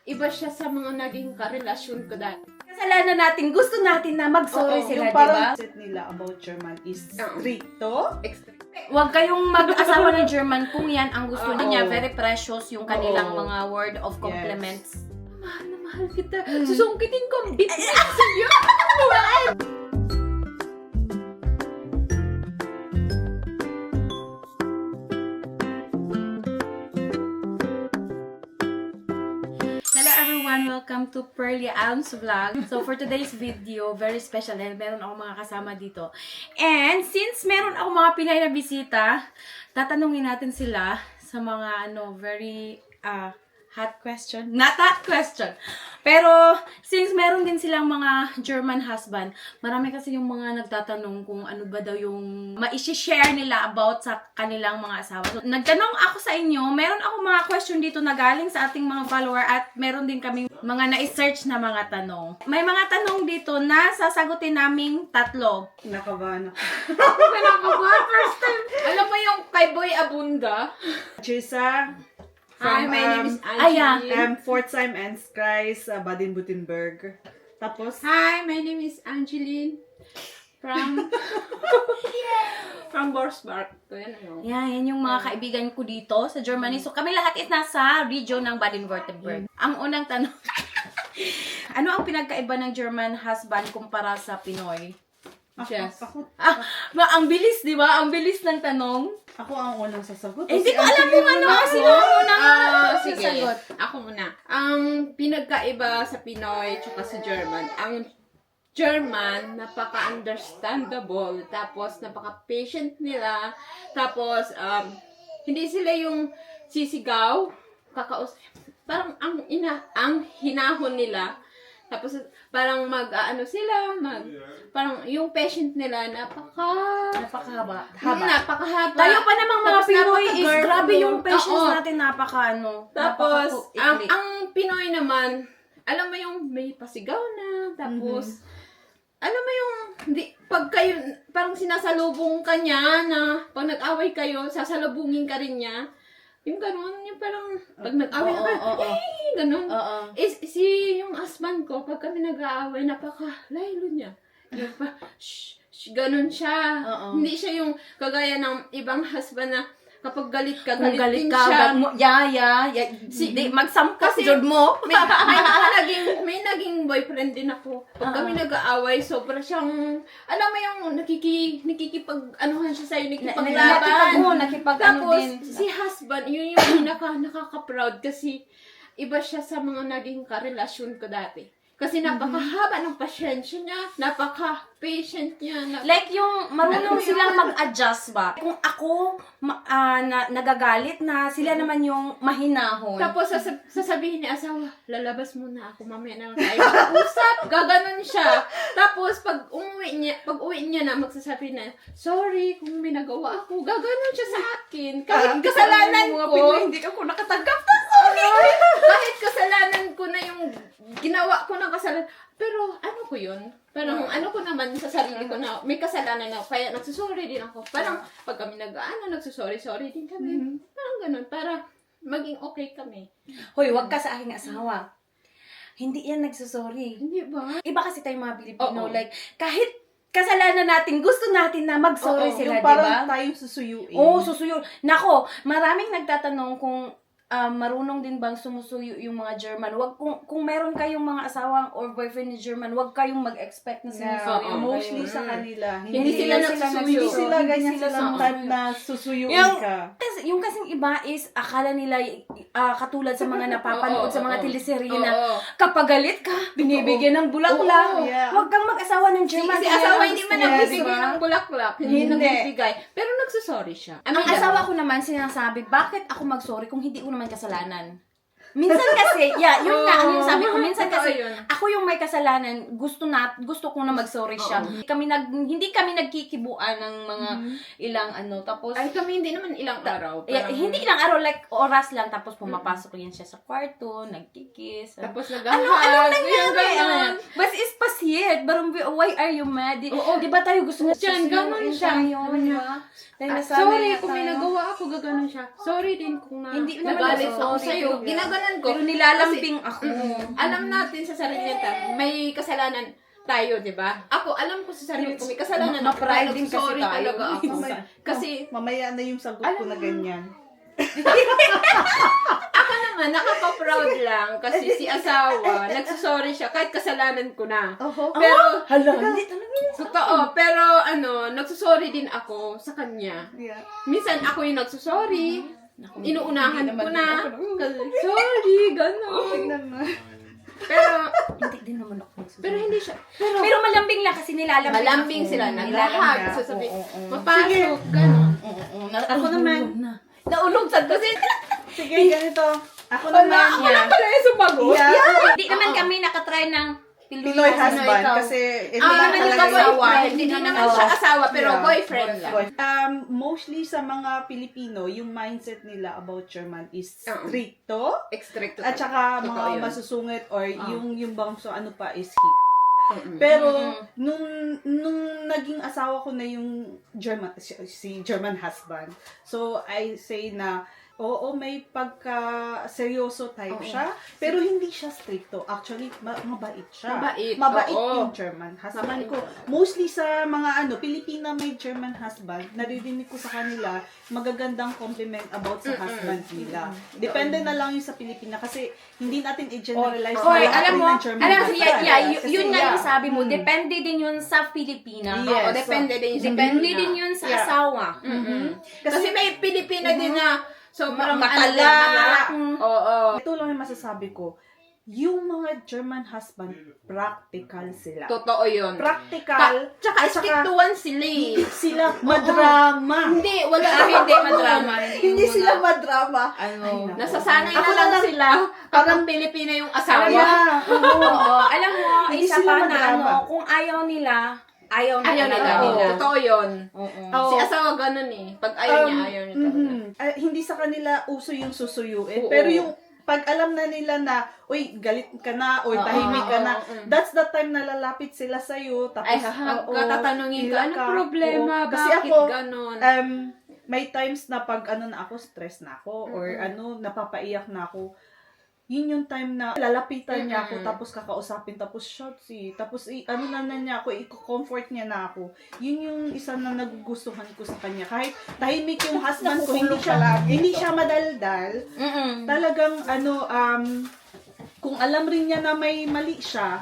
iba siya sa mga naging karelasyon ko dati. Kasalanan natin, gusto natin na mag-sorry Oo, sila, Yung di ba? parang set nila about German is stricto. Huwag kayong mag-asawa ng German kung yan ang gusto Oo. niya. Very precious yung kanilang Oo. mga word of compliments. Mahal na mahal kita. Susungkitin ko ang bit sa'yo. Hello everyone! Welcome to Pearly Alms Vlog. So for today's video, very special dahil meron ako mga kasama dito. And since meron ako mga Pinay na bisita, tatanungin natin sila sa mga very hot question. Not hot question! Pero since meron din silang mga German husband, marami kasi yung mga nagtatanong kung ano ba daw yung ma-share nila about sa kanilang mga asawa. So, nagtanong ako sa inyo, meron ako mga question dito na galing sa ating mga follower at meron din kaming mga na-search na mga tanong. May mga tanong dito na sasagutin naming tatlo. Nakabahan ako. Pinakabuhan first time. Alam mo yung kay Boy Abunda? Chisa. Hi, my name is Aya. Angeline. Fourth time Enskreis, Baden-Württemberg. Tapos, Hi, my name is Angeline. From Borsberg. Yan yung mga kaibigan ko dito sa Germany. So kami lahat is nasa region ng Baden-Württemberg. Ang unang tanong, ano ang pinagkaiba ng German husband kumpara sa Pinoy? Yes. ako Ang bilis, di ba? Ang bilis ng tanong. ang unang sasagot. Hindi Si ko alam kung Angeline ano. muna Sino ang unang Sige. sasagot? Ako muna. Ang pinagkaiba sa Pinoy at sa German, ang German, napaka-understandable, tapos napaka-patient nila, tapos hindi sila yung sisigaw, parang ang hinahon nila, tapos parang parang yung patient nila, Napakahaba. napakahaba. Tayo pa namang mga Tapos Pinoy is napaka-girl grabe mo. yung patience Oo. natin. Tapos, ang napaka-ikli. Pinoy naman, alam mo yung may pasigaw na, tapos, alam mo yung, pag kayo, parang sinasalubong ka niya na, pag nag-away kayo, sasalubungin ka rin niya. Yung gano'n, yung parang, pag nag-away ka, gano'n. Oo. Yung husband ko, pag kami nag-aaway, napaka-laylo niya. Yung pa, gano'n siya. Oo. Hindi siya yung kagaya ng ibang husband na, kapag galit ka, Kung galit galit din ka, siya. magsampas Kasi- jud mo. may naging boyfriend din ako. Pag kami nag-aaway, sobra siyang, alam mo yung nakikipag-anuhan siya sa'yo, nakikipaglaban. Tapos, Tapos, si husband, yun yung nakaka-proud kasi iba siya sa mga naging karelasyon ko dati. Kasi napakahaba ng pasyensya niya, napaka-patient niya. like yung marunong Alam mo silang yun? mag-adjust ba? Kung ako nagagalit na, sila naman yung mahinahon. Tapos sasabihin ni asawa, lalabas muna ako, mamaya na lang tayo mag-usap. Gaganon siya. Tapos pag uwi niya na, magsasabi na, sorry kung may nagawa ako. Gaganon siya sa akin. Kahit kasalanan ko, hindi ako nakatanggap. kahit kasalanan ko na yung ginawa ko ng kasalanan. Pero ano ko yun? Parang ano ko naman sa sarili ko na may kasalanan na kaya nagsusorry din ako. Parang pag kami nagsusorry din kami. Parang ganun. Para maging okay kami. Hoy, wag ka sa aking asawa. Hindi yan nagsusorry. Hindi ba? Iba kasi tayong mga Pilipino. Oo. Like, kahit kasalanan natin, gusto natin na mag-sorry Oo, sila, Yung di parang ba? tayong susuyuin. Oo, susuyo. Nako, maraming nagtatanong kung marunong din bang sumusuyo yung mga German. Wag kung meron kayong mga asawang or boyfriend ni German, wag kayong mag-expect na sumusuyo. Yeah, mostly kayo. sa kanila. Hindi sila nagsusuyo. Hindi sila ganyan Hindi sila silang nagsusuyo. type na susuyuin Yung- ka. Yung kasing iba is, akala nila katulad sa mga napapanood sa mga teleserye na Oo. kapag galit ka, binibigyan ng bulaklak. Oo, yeah. Huwag kang mag-asawa ng Si German. asawa hindi man Yes, nagbibigay diba? ng bulaklak. Hindi Hindi. nagbibigay. Pero nagsusorry siya. Ang asawa ko naman sinasabi, bakit ako mag-sorry kung hindi ko naman kasalanan? Minsan kasi, yun nga ang sabi ko, minsan Totoo kasi, yun. ako yung may kasalanan, gusto ko na mag-sorry siya. Hindi kami nagkikibuan ng mga ilang tapos, Ay, kami hindi naman ilang araw. Parang- hindi lang araw, like oras lang, tapos pumapasok yan siya sa kwarto, nagkikis. Tapos Anong nangyari? Ganon. Bas is yet. But why are you mad? Oo. Di ba tayo gusto mo Diyan, ganun siya. Tayo, di ba? Dahil nasanay Sorry na kung may tayo. nagawa ako, gaganon siya. Sorry din kung Hindi naman nagalit ako ako sorry, sa'yo. pero- Ginaganon ko. Pero nilalambing ako. Alam natin sa sarili natin, may kasalanan tayo, di ba? Ako, alam ko sa sarili ko, may kasalanan ako. Ma-pride din kasi Sorry tayo. talaga ako. Kasi, Mamaya na yung sagot ko na ganyan. ako naman, nakaka-proud lang. Kasi si asawa, nagsusorry siya, kahit kasalanan ko na. Oho. Pero, Hala, hindi talaga. totoo, pero nagsusorry din ako sa kanya. Yeah. Minsan ako yung nagsusorry, inuunahan Hindi ko naman na. ako. Kasi, sorry, gano'n. Tingnan mo. Pero, Hindi din naman ako nagsusunod. pero hindi siya. Pero malambing lang kasi nilalambing Malambing ako. sila, Nilalambing naglahag. ako. Sasabi, Oo. mapasok, gano'n. Ako naman. Naulog sa kasi, Sige, ganito. Ako wala, naman. ako lang pala yung sumagot. Yeah. Hindi naman kami nakatry ng Pinoy husband. ikaw. Kasi hindi Ah, naman hindi talaga ka yung- boyfriend. Hindi naman siya asawa, pero Yeah. boyfriend lang. Mostly sa mga Pilipino, yung mindset nila about German is Oo. stricto. Extract At saka Totoo mga yun. masusungit or Ah. yung bang so ano pa is hip. Pero nung naging asawa ko na yung German si German husband. So I say na oo, may pagka-seryoso type Oo. siya, pero hindi siya stricto. Actually, mabait siya. Mabait, oo. yung German husband Mabait ko. siya. Mostly sa mga Pilipina may German husband, naririnig ko sa kanila magagandang compliment about sa husband nila. Depende na lang yung sa Pilipina kasi hindi natin i-generalize Oy, na lahat alam din mo, ng German alam mo, husband. yun Kasi nga yung yeah. sabi mo, depende din yun sa Pilipina. Yes. Oo, depende din. Depende din yun sa Yeah. asawa. Kasi may Pilipina din na sobrang Matala. Oo. Ito lang yung masasabi ko. Yung mga German husband, practical sila. Totoo yun. Practical. Tsaka at saka strictuan sila eh. sila madrama. Hindi, wala Hindi madrama. Hindi sila madrama. Ano, Nasasanay na Ako lang lang- sila parang Pilipina yung asawa. Yeah. Oo, alam mo, Hindi isa sila pa na madrama. kung ayaw nila, ayaw Ayaw nila. nila. Oo. Totoo yun. Oo. Oo. Si asawa ganun eh. Pag ayaw niya, ayaw niya talaga. Hindi sa kanila uso yung susuyuin. Oo. Pero yung pag alam na nila na, uy, galit ka na, or tahimik ka na, that's the time na lalapit sila sa'yo. Tapos, Ay, tatanungin ka, anong problema? Oo. Kasi Bakit ako, ganon? may times na pag na ako, stress na ako, or napapaiyak na ako, yun yung time na lalapitan niya ako, tapos kakausapin, tapos shotsi, tapos na niya ako, i-comfort niya na ako. Yun yung isa na nagugustuhan ko sa kanya. Kahit tahimik yung husband ko, hindi siya madaldal. Talagang kung alam rin niya na may mali siya,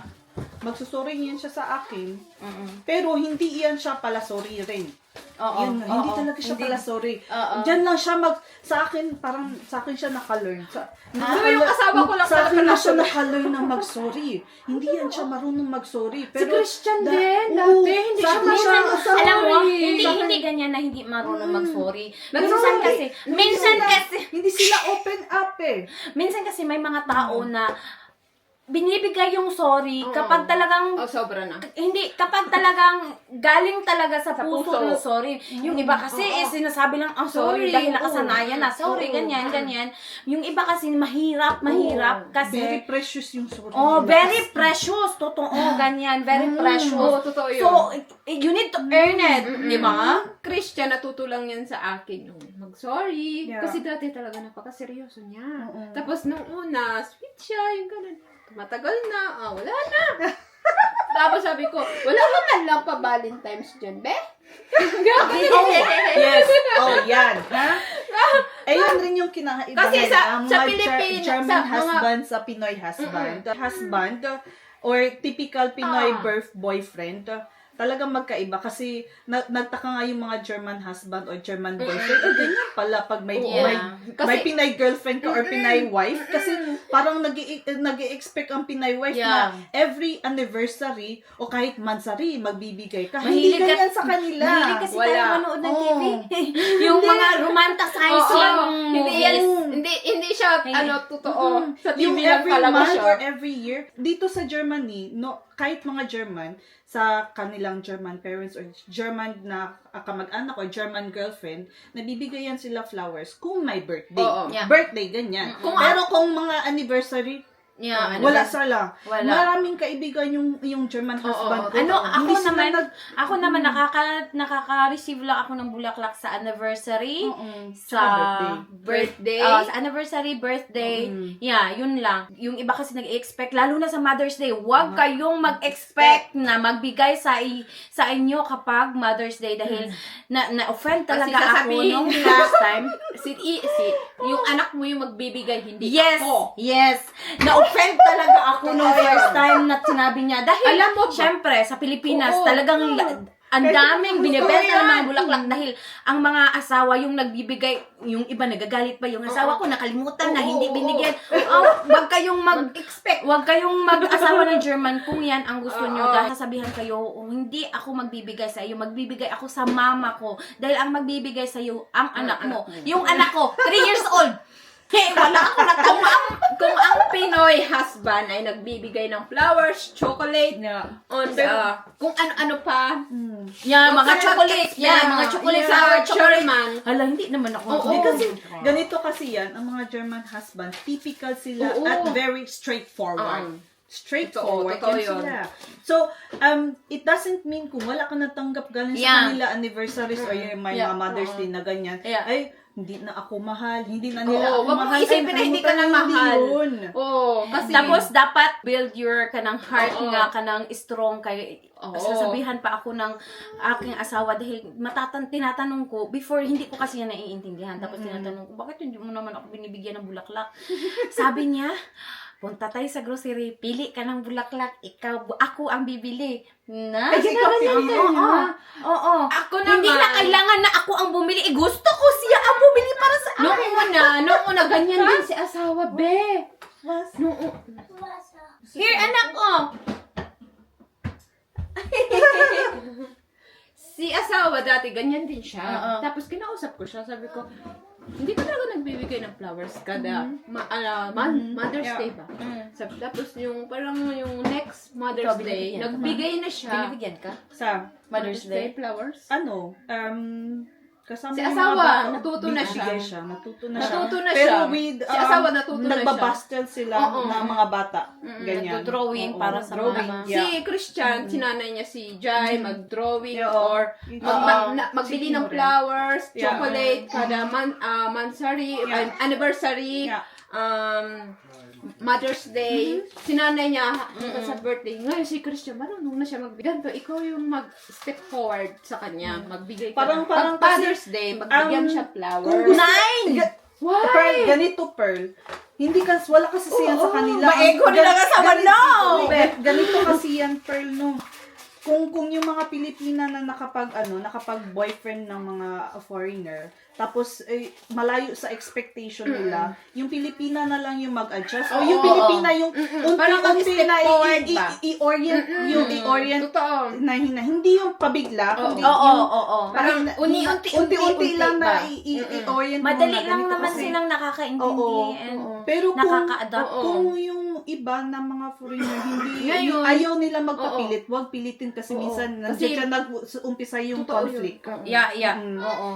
magsusorry yan siya sa akin. Pero hindi iyan siya pala sorry rin. Hindi talaga siya pala sorry. Diyan lang siya sa akin, parang sa akin siya naka-learn. yung asawa ko lang sa akin pala na siya naka-learn na mag-sorry. Hindi yan siya marunong mag-sorry. Pero, Christian din, oo, dati, hindi sa siya akin marunong sorry. Alam mo, hindi ganyan na hindi marunong mag-sorry. Minsan kasi, Hindi sila open up eh. minsan kasi may mga tao na binibigay yung sorry kapag talagang sobra na. hindi, kapag talagang galing talaga sa puso puso. ng sorry. Yung iba kasi sinasabi lang, sorry, Sorry, dahil oo. nakasanayan na. Sorry, ganyan. Yung iba kasi mahirap kasi. Very precious yung sorry. Oh, nila. very precious. Totoo, ganyan. Very precious. Oo, totoo yun. So, you need to earn it. Di ba? Christian, natutulang yan sa akin nung mag-sorry. Yeah. Kasi dati talaga napakaseryoso niya. Oo. Tapos nung una, sweet siya, yung ganun. Matagal na, wala na. Tapos sabi ko, wala ka man lang pa Valentine's dyan, be? Yes. Oh, yan. Ha? Ayun rin yung kinakaibahan. Kasi sa ang Pilipinas, German sa mga- husband sa Pinoy husband. Husband or typical Pinoy birth boyfriend, talagang magkaiba kasi nagtaka nga yung mga German husband or German boyfriend. Ganyan pala pag may may Pinay girlfriend ka or Pinay wife kasi parang nag-i-expect ang Pinay wife na every anniversary o kahit mansari magbibigay ka. Hindi ganyan sa kanila. Mahilig kasi tayo Wala. manood ng TV. yung mga romanticizing. Hindi siya, totoo. Sa Yung TV lang every talaga month siya. or every year, dito sa Germany, kahit mga German, sa kanilang German parents or German na kamag-anak or German girlfriend, nabibigyan sila flowers kung may birthday. Oo. Yeah. Birthday, ganyan. Pero kung mga anniversary, Yeah, Wala sila. Wala. Maraming kaibigan yung German husband ko. Hindi sila Ako naman nakaka-receive lang ako ng bulaklak sa anniversary, sa Birthday. sa anniversary, birthday. Yeah, yun lang. Yung iba kasi nag-expect, lalo na sa Mother's Day, huwag kayong mag-expect na magbigay sa inyo kapag Mother's Day dahil na-offend Kasi talaga ako sasabihin nung nila, first time. yung anak mo yung magbibigay, hindi Yes, ako. yes. Na-offend talaga ako nung first time na sinabi niya. Dahil, Alam mo ba? syempre, sa Pilipinas, Oo. talagang ang daming binibenta ng mga yan. bulaklak dahil ang mga asawa yung nagbibigay, yung iba nagagalit pa yung asawa ko, nakalimutan na, hindi binigyan. Wag kayong Mag-expect. Wag kayong mag-asawa ng German kung yan ang gusto nyo. Dahil sasabihan kayo, hindi ako magbibigay sa iyo, magbibigay ako sa mama ko. Dahil ang magbibigay sa iyo, ang anak mo. Yung anak ko, 3 years old. Hey, wala ako kung ang Pinoy husband ay nagbibigay ng flowers, chocolate, on kung ano-ano pa. Yeah, mga Mga chocolate. Yeah, mga chocolate sour chocolate. German. Hala, hindi naman ako. Hindi kasi, ganito kasi yan, ang mga German husband, typical sila at very straightforward. Straightforward Totoo yan yun. sila. So, it doesn't mean kung wala ka natanggap galing Yeah. sa kanila anniversaries or yung may mga Mother's Day na ganyan, ay, hindi na ako mahal, hindi na nila ako wag mo mahal. isipin na hindi ka na mahal. Yun. Kasi Tapos, dapat build your kanang heart nga, kanang strong kayo. Oo. Sasabihan pa ako ng aking asawa dahil tinatanong ko, before, hindi ko kasi yan naiintindihan. Tapos, tinatanong ko, bakit hindi mo naman ako binibigyan ng bulaklak? Sabi niya, punta tayo sa grocery, pili ka ng bulaklak, ako ang bibili. Na? Ay, ginaganyan ka niya. Oo. Ako naman. Hindi na kailangan na ako ang bumili. Gusto ko siya ang bumili para sa akin. Nung una, ganyan din si asawa, be. Here, anak ko. Si asawa dati, ganyan din siya. Tapos kinausap ko siya, sabi ko, hindi ka talaga nagbibigay ng flowers kada Mother's Day ba? Tapos yung parang yung next Mother's Ikaw, Day, binibigyan ka nagbigay na siya. Binibigyan ka? Sa, Mother's Day? flowers. kasama Si yung asawa, mga bata, natuto na siya. binibigay Natuto na Natuto siya. na Pero siya. with, Si asawa natuto na siya. nagbabastel sila ng mga bata. Ganyan. Nagdo-drawing Oo, para sa drawing. mga- Si Christian, sinanay niya si Jai, mag-drawing Yeah, or oo. magbili ng Siguro. flowers, Yeah. chocolate, kada monthsary, Yeah. anniversary, Yeah. Mother's Day. Sinanay niya hanggang sa birthday. Ngayon si Christian, marunong na siya magbigay. Ganito, ikaw yung mag-step forward sa kanya. Magbigay ka. Parang Pag kasi, Mother's Day, magbigyan siya kung flowers. gusto, Why? Pearl, ganito Pearl. Hindi kasi, wala kasi siya sa kanila. Maego nila nga sa wala. Ganito kasi yan, Pearl, no. Kung yung mga Pilipina na nakapag boyfriend ng mga foreigner, tapos malayo sa expectation nila, yung Pilipina na lang yung mag-adjust. O yung Pilipina yung Parang unti-unti mag-step na forward ba? i-orient Totoo. na hindi yung pabigla, kundi Oo. yung parang unti-unti lang na ba? i-orient mo Madali na lang ganito naman kasi. silang nakakaintindi Oo. and Pero nakaka-adapt. kung yung iba na mga foreigner hindi Ngayon, ayaw nila magpapilit, wag pilitin kasi minsan Kasi nandiyan nag-umpisa yung totoo conflict. Yeah. Mm. Oo.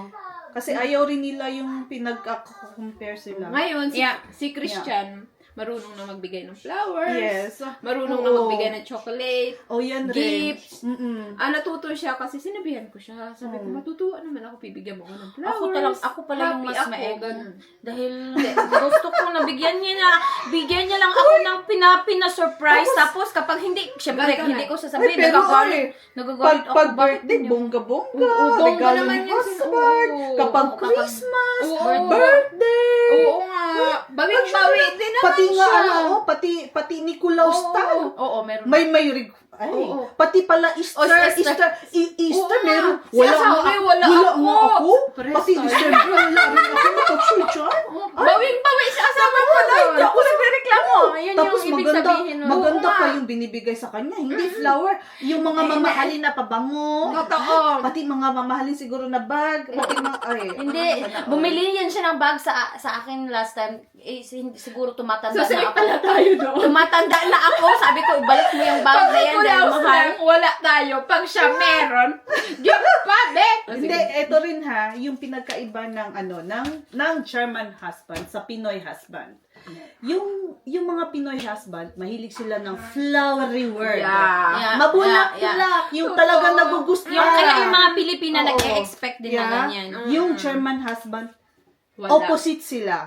Kasi ayaw rin nila yung pinag-compare sila. Ngayon, Yeah. si Christian, marunong na magbigay ng flowers. Yes. Marunong na Oo. magbigay ng chocolate. Oh, yan rin. Gifts. Mm-mm. Natuto siya kasi sinabihan ko siya. Sabi ko, matutuwa naman ako, bibigyan mo ko ng flowers. Ako pala yung Happy mas ako. maego. Dahil gusto ko na bigyan niya lang ako ng pina-surprise. Tapos kapag hindi, syempre, Galit ka hindi na. ko sasabihin, Ay, pero nagagalit ako. Pag Bakit birthday, niya? bongga-bongga. Oo, bongga regalo naman ng yun. husband. Oo. Kapag Oo, Christmas, Oo. birthday. Oo nga. Bawing-bawi din naman Pati nga siya. pati Nicolaus style. Oo, meron. May Oo. pati pala Easter, Easter. Easter Oo meron. nga. Si asawa, wala ako. nga ako. Presto. Pati December, wala rin ako nakapicture. Bawing-bawi sa asawa ko. Hindi ako nagre-reklamo. Yun Tapos yung ibig sabihin nun. maganda Oo pa nga. yung binibigay sa kanya. Hindi flower. Yung mga mamahalin na pabango. Totoo. Pati mga mamahalin siguro na bag. Pati mga, Hindi, bumili yan siya ng bag sa akin last time. Siguro tumatanda na ako. pala tayo doon. Tumatanda na ako. Sabi ko, ibalik mo yung bag na yan dahil mahal. Wala tayo. Pag siya meron, gift pa, be. Hindi, eto rin ha, yung pinagkaiba ng ng German husband sa Pinoy husband. yung mga Pinoy husband, mahilig sila ng flowery word. Yeah. Mabulak-bulak. Yung talagang nagugustuhan. Kaya yung mga Pilipina Oo. nag-e-expect din na ganyan. Yung German husband, Wala. opposite sila.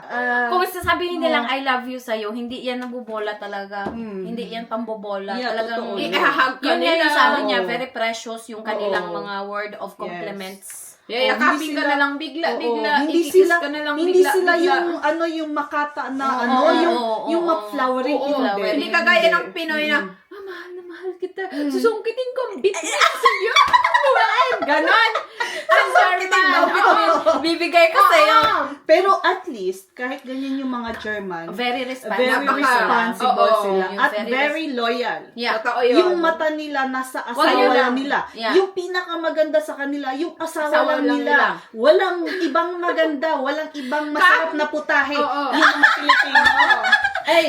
Kung sasabihin nilang I love you sa'yo, hindi yan nabubola talaga. Hindi yan pambobola. Yeah, talagang, totoo. Ihahag ka yun nga yung nila. sabi niya, Oo. very precious yung kanilang Oo. mga word of compliments. Yayakapin ka na lang bigla, hindi ikikis sila, ka na lang hindi bigla, sila bigla. yung makata na Oo, yung oo, ma-flowery. Oo, hindi kagaya ng Pinoy na, mahal na mahal kita. Susungkitin ko ang bit sa'yo. Ganon. Ang German. Bibigay ko sa'yo. Pero at least, kahit ganyan yung mga German, Very responsible. very responsible Oo, sila yung at very very loyal. Yeah. Totoo yun. Yung mata nila nasa Wala asawa lang. nila. Yeah. Yung pinakamaganda sa kanila, yung asawa Asawa lang lang nila. nila. Walang ibang maganda, walang ibang masarap na putahe. Oo. Yung mga Pilipino. Ay,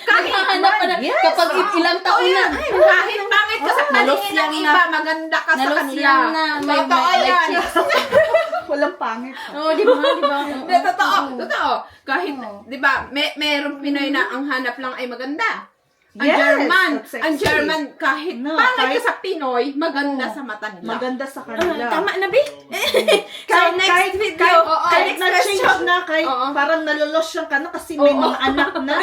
Kahit hanap pa na, Yes. kapag ilang taon na. Kahit pangit ka sa paningin ng Nalusyang iba, maganda ka sa kanila. Nalusyang na. Totoo yan. walang pangit. Oo, di ba? Di ba? Hindi, totoo. Kahit, di ba, merong Pinoy na ang hanap lang ay maganda. Ang Yes, German, at sexy. ang German, kahit No, pangit kahit- ka sa Pinoy, maganda sa mata nila. Maganda sa kanila. Tama na, Bi? So, next video. kahit next na-change question. na, kahit Oo. parang nalolosyon ka na kasi may mga anak na,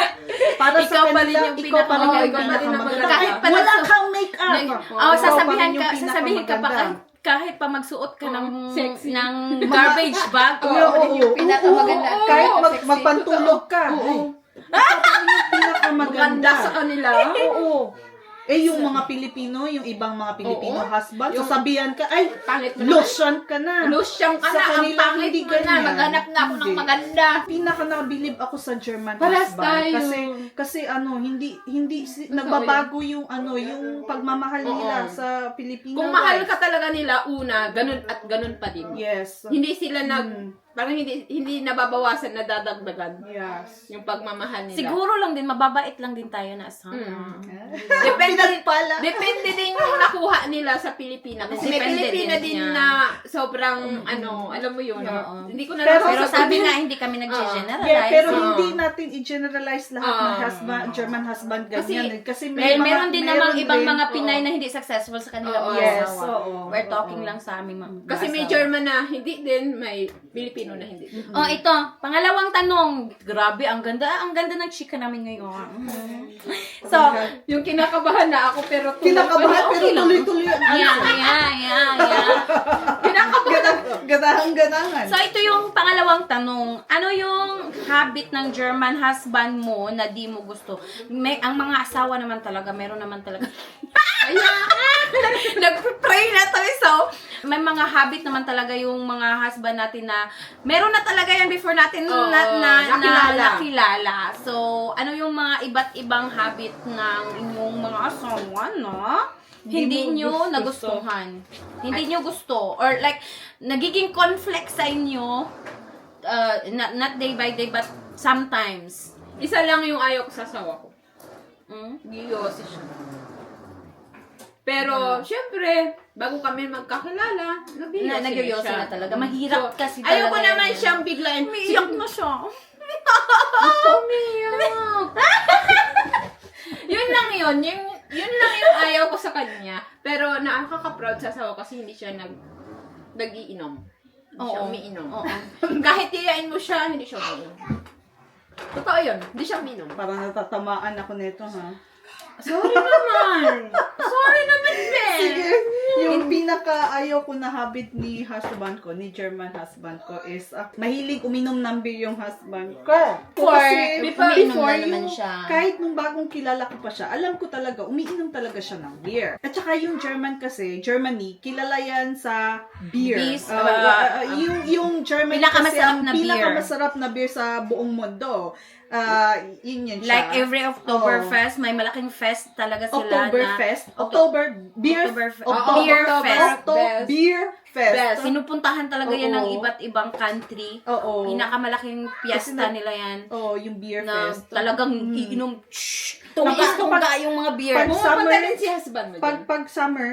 para sa Ikaw pa rin kanila, yung ikaw pa rin pinaka- yung ikaw pa rin ang pinakamaganda. maganda. Kahit Kahit pa wala nagsu- kang make-up. Oh, ikaw sasabihin pa rin ka, sasabihin ka pa pinakamaganda. kahit pa magsuot ka ng sexy. ng garbage bag. Oo, pinakamaganda. oo. Kahit magpantulog ka. Oo. Ikaw pa rin yung pinakamaganda. Maganda sa kanila. Oo. Eh, yung mga Pilipino, yung ibang mga Pilipino Oo. husband, Yung- sasabihan ka, ay, Pangit mo na. lotion ka na. Losyang ka Sa na, ang kanila, pangit hindi mo na, ganyan. maghanap na ako ng Hindi. maganda. Pinaka nakabilib ako sa German Parehas husband tayo. kasi hindi nagbabago yung yung pagmamahal nila Oo. sa Filipino. Kung mahal ka talaga nila, una, ganun at ganun pa din. Yes. Hindi sila parang hindi nababawasan, nadadagdagan Yes. yung pagmamahal nila. Siguro lang din, mababait lang din tayo na asawa. Depende din yung nakuha nila sa Pilipinas. Kasi may Depende Pilipina din din yan. na sobrang, alam mo yun. Oo. Hindi ko na Pero Pero sabi sabihin- nga, hindi kami nag-generalize. Yeah, pero Oo. hindi natin i-generalize lahat ng Oo. German husband Kasi- ganyan. Kasi Dahil meron din namang ibang mga din. Pinay na hindi successful sa kanilang Oo. mga Yes, asawa. oo. We're talking Oo. lang sa aming mga Kasi may asawa. German na hindi din, may Pilipino na hindi. Oh, ito. Pangalawang tanong. Grabe, ang ganda. Ang ganda ng chika namin ngayon. So, Yung kinakabahan na ako pero Kinakabahan pero Okay lang. tuloy-tuloy ang yeah. Ganahan. So, ito yung pangalawang tanong. Ano yung habit ng German husband mo na di mo gusto? Ang mga asawa naman talaga, meron naman talaga. Nag-pray na tayo. So, may mga habit naman talaga yung mga husband natin na meron na talaga yan before natin Oo, nakilala. nakilala. So, ano yung mga iba't ibang habit ng inyong mga asawa, no? Hindi mo nyo gusto. nagustuhan. Hindi nyo gusto. Or like, nagiging conflict sa inyo, not day by day, but sometimes. Isa lang yung ayaw ko sa asawa ko. Mm? Giyosi siya. Pero, syempre, bago kami magkakilala, Nagyoyosi na talaga. Mahirap kasi Ayoko talaga naman yan. siyang biglain. Umiiyak na siya. Yun lang yun. Yun lang yung ayaw ko sa kanya. Pero nakaka-proud sa asawa kasi hindi siya nag-iinom. Hindi siya Oo. umiinom. Oo. Kahit iyain mo siya, hindi siya umiinom. Totoo yun. Hindi siya umiinom. Parang natatamaan ako nito, ha? Sorry naman. Sorry naman, Ben. Sige. Yung pinaka-ayaw ko na habit ni husband ko, ni German husband ko, is mahilig uminom ng beer yung husband ko. Kasi Before, before umiinom na naman yung, siya. kahit nung bagong kilala ko pa siya, alam ko talaga, umiinom talaga siya ng beer. At saka yung German kasi, Germany, kilala yan sa beer. Bis, Yung German pinakamasarap kasi, na beer. pinakamasarap na beer sa buong mundo. Yun siya. Like every Oktoberfest, may malaking fest talaga sila Oktoberfest. na Beer Beer Fest. Best. Fest. Pinupuntahan talaga yan ng Oo. iba't ibang country. Oo. Pinakamalaking fiesta Kasi nila yan. Oo, yung beer Na fest. talagang iinom, Tapos tungga yung mga beer. pag Pumunta summer, din si husband mo dyan. pag summer,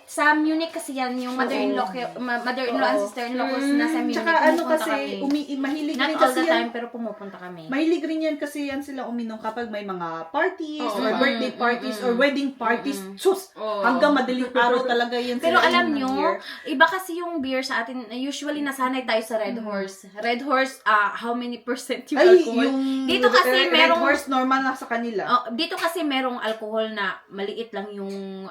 sa Munich kasi yan, yung mother-in-law and sister-in-law ko nasa Munich. Tsaka ano pumupunta kasi, kami. mahilig Not rin all kasi the yan. time, pero pumupunta kami. Mahilig rin yan kasi yan sila uminom kapag may mga parties, Oo. or birthday parties, or wedding parties. Sus! Oo. Hanggang madaling araw talaga yan Pero sila alam inom ng nyo, beer. iba kasi yung beer sa atin, usually nasanay tayo sa Red Horse. Red Horse, how many percent yung Ay, alcohol? yung Dito kasi Red merong- Horse, normal na sa kanila. Dito kasi merong alcohol na maliit lang yung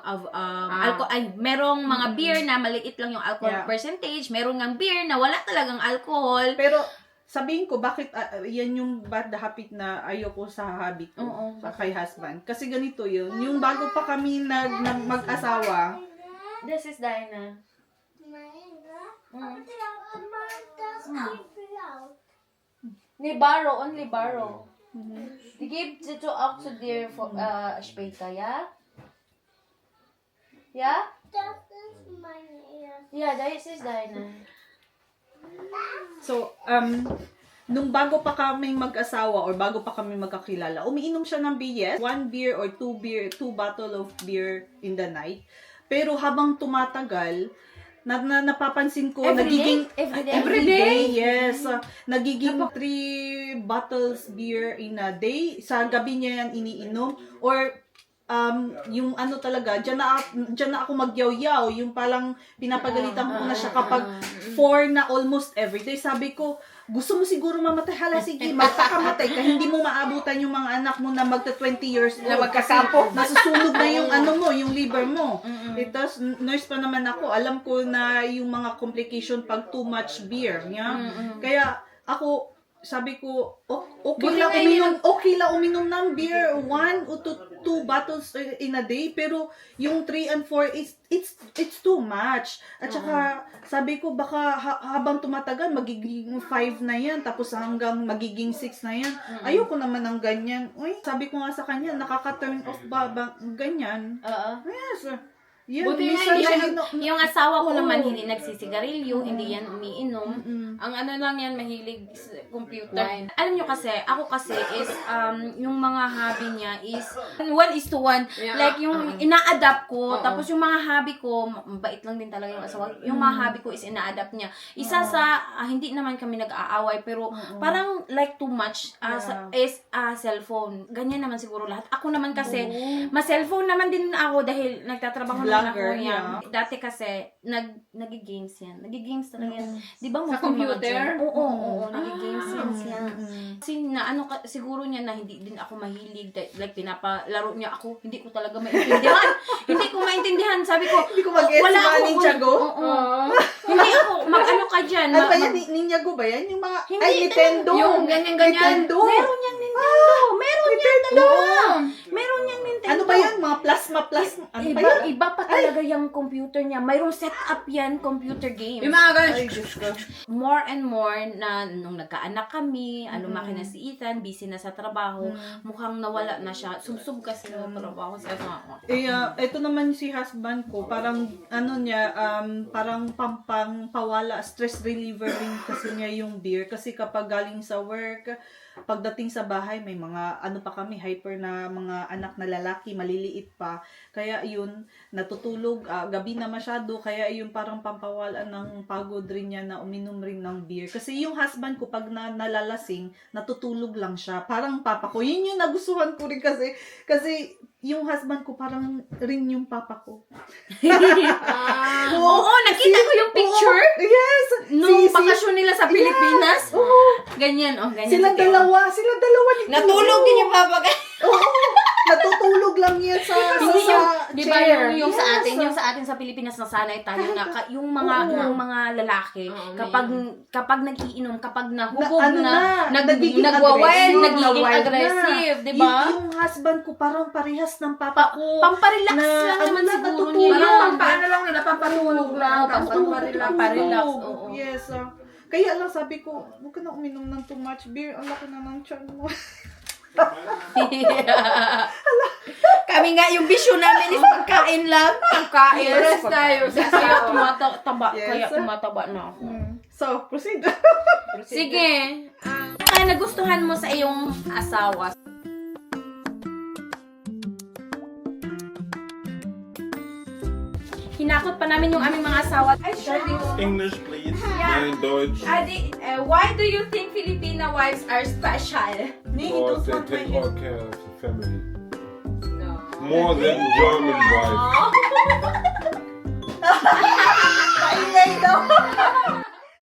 merong mga beer na maliit lang yung alcohol Yeah. percentage, merong ngang beer na wala talagang alcohol. Pero, sabihin ko, bakit yan yung bad habit na ayoko sa habit ko, Oo. sa kay husband. Kasi ganito yun, yung bago pa kami mag-asawa, This is Diana. Libaro, only Baro. Die gibt sie auch zu dir später, ja? Ja? Ja, das ist deine. so, nung bago pa kami mag-asawa or bago pa kami magkakilala, umiinom siya ng beer, 1 beer or 2 bottle of beer in the night. Pero habang tumatagal, napapansin ko, Every day? Yes. Nagiging 3 bottles beer in a day. Sa gabi niya yan iniinom. Or, yung ano talaga, dyan na ako magyaw-yaw. Yung palang pinapagalitan ko na siya kapag 4 na almost every day. Sabi ko, gusto mo siguro mamatay. Hala, sige, magpakamatay ka. Hindi mo maabutan yung mga anak mo na magta 20 years old. Na magkakapo. Nasusunog na yung ano mo, yung liver mo. Tapos, nurse pa naman ako. Alam ko na yung mga complication pag too much beer. Yeah? Kaya, ako, sabi ko, okay lang uminom ng beer, 1 o 2 bottles in a day, pero yung 3 and 4, it's too much. At saka, sabi ko, baka habang tumatagal, magiging 5 na yan, tapos hanggang magiging 6 na yan. Ayoko naman ng ganyan. Uy, sabi ko nga sa kanya, nakaka-turn off ba ganyan? Yes. Yan, Buti nga minsan hindi siya siya yung asawa ko naman hindi nagsisigarilyo, hindi yan umiinom. Ang ano lang yan, mahilig sa computer. Wine. Alam nyo kasi, ako kasi is, yung mga hobby niya is 1:1. Yeah. Like yung ina-adapt ko, tapos yung mga hobby ko, mabait lang din talaga yung asawa. Yung mga hobby ko is ina-adapt niya. Isa sa, hindi naman kami nag-aaway, pero parang like too much is cellphone. Ganyan naman siguro lahat. Ako naman kasi, ma-cellphone naman din ako dahil nagtatrabaho naman ako Vlogger, yan. yeah. Dati kasi, nag-games yan. Nag-games talaga yan. Di ba Sa computer? Oo, nag-games yan. Kasi na ano siguro niya na hindi din ako mahilig. Like, pinapalaro niya ako. Hindi ko talaga maintindihan. Hindi ko maintindihan. Sabi ko, Hindi ko mag-gets wala ba, ako. Ninjago? Oo. Hindi ako, mag-ano ka dyan. Ano ba yan? Ninjago ba yan? Yung mga, Hindi, ay, Nintendo! yung ganyan-ganyan. Nintendo! Meron niyang Nintendo. Meron niyang dalawa. Meron niyang Nintendo. Ano ba yan? Mga plasma? Ano ba yan? Iba pa talaga yung computer niya. Mayroong setup yan, computer games. Yung mga ganun. Ay, Diyos ko. More and more na nung nagkaanak kami, lumaki na si Ethan, busy na sa trabaho, mukhang nawala na siya. Subsub kasi na trabaho sa asawa. Ito naman si husband ko, parang, ano niya, parang pawala, stress reliever rin kasi niya yung beer. Kasi kapag galing sa work, pagdating sa bahay, may mga, ano pa kami, hyper na mga anak na lalaki, maliliit pa. Kaya yun, natutulog, gabi na masyado, kaya yun parang pampawala ng pagod rin niya na uminom rin ng beer. Kasi yung husband ko, pag nalalasing, natutulog lang siya. Parang papa ko. Yun yung nagustuhan ko rin kasi yung husband ko parang rin yung papa ko. Oo, nakita ko yung picture. Oo, yes! Nung bakasyon nila sa Pilipinas. Oo. Ganyan, ganyan. Sila dalawa ni Natulog din yung papa ka. Oo, natutulog lang yan sa Hindi sa di ba chair. yung sa Yes. atin, yung sa atin sa Pilipinas nasanay tayo na yung mga lalaki Oo, kapag nagiinom, kapag nahubog ano na, nagiging nagwawild, aggressive, nagiging na-wild aggressive, na. di ba? Yung husband ko parang parehas ng papa ko. Pamparelax Na, lang ano naman na, siguro natutulog. niya. Parang yun. pampaano lang nila, pampatulog lang. Pamparelax, oo. Yes. Kaya lang sabi ko, huwag ka na uminom ng too much beer. Ang laki na ng tiyan mo. Kami nga, yung bisyo namin is pagkain lang. Pagkain. Yes, tayo. Kaya tumataba, Yes. kaya tumataba na ako. So, proceed. Sige. Kaya nagustuhan mo sa iyong asawa. tinatakot pa namin yung aming mga asawa. Ay, English, please. Yeah. Nein, Deutsch. Adi, why do you think Filipina wives are special? Nee, Because don't they want my take hair. more care of the family. No. More than German wives. Maingay daw.